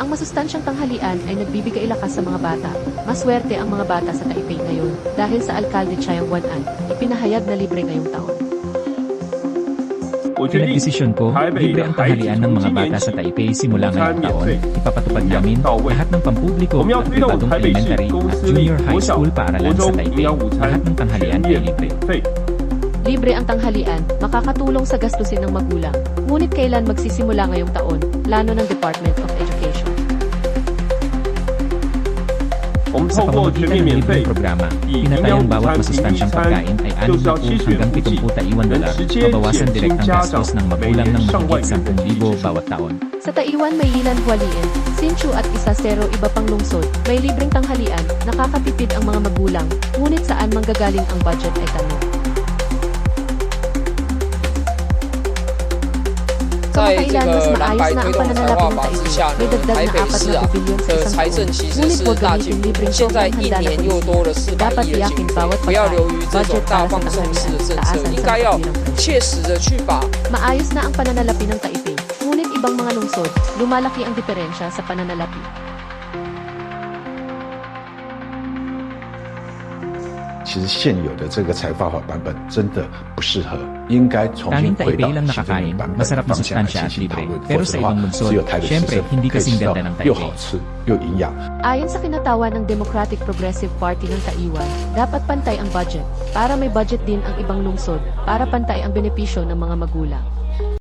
Ang masustansyang tanghalian ay nagbibigay lakas sa mga bata. Maswerte ang mga bata sa Taipei ngayon dahil sa Alkalde Chiang Wan-an, ipinahayag na libre ngayong taon. Pinagdesisyon ko, libre ang tanghalian ng mga bata sa Taipei simula ngayong taon. Ipapatupad namin lahat ng pampubliko at pribadong elementary at junior high school paaralan sa Taipei. Lahat ng tanghalian ay libre. Libre ang tanghalian, makakatulong sa gastusin ng magulang. Ngunit kailan magsisimula ngayong taon, plano ng Department of Education. Sa pamamagitan ng libreng programa, pinatayang bawat masustansyang pagkain ay 60 hanggang 71 dolar, mabawasan direktang gastos ng magulang ng mahigit 10,000 bawat taon. Sa Taiwan may Yilan Hualien, Hsinchu at Isasero iba pang lungsod, may libreng tanghalian, nakakatipid ang mga magulang, ngunit saan manggagaling ang budget ay tanong. Kamakailan mas maayos na ang pananalapi ng Taipei, may dagdag na 4 na bilyon sa isang taon. Ngunit huwag gamitin libreng sobrang handa na pulisip. Dapat iyakin bawat pagkain, budget para sa tanghalian, taasan sa kapirang presyo. Maayos na ang pananalapi ng Taipei, ngunit ibang mga lungsod, lumalaki ang diferensya sa pananalapi. 其实现有的这个财阀法版本真的不适合，应该重新 Tanging 回到 Taipei lang 习近 nakakain, 平版本的 masarap na 方向来 sustansya 进 at 行讨 libre. 论， Pero 否 sa 则的话 ibang lungsod, 只有台北市 syempre 政 hindi 可以 kasing 吃到 ganda ng 又 Taipei. 好吃又营养。 Ayon sa kinatawan ng Democratic Progressive Party ng Taiwan, dapat pantay ang budget, para may budget din ang ibang lungsod, para pantay ang benepisyo ng mga magulang.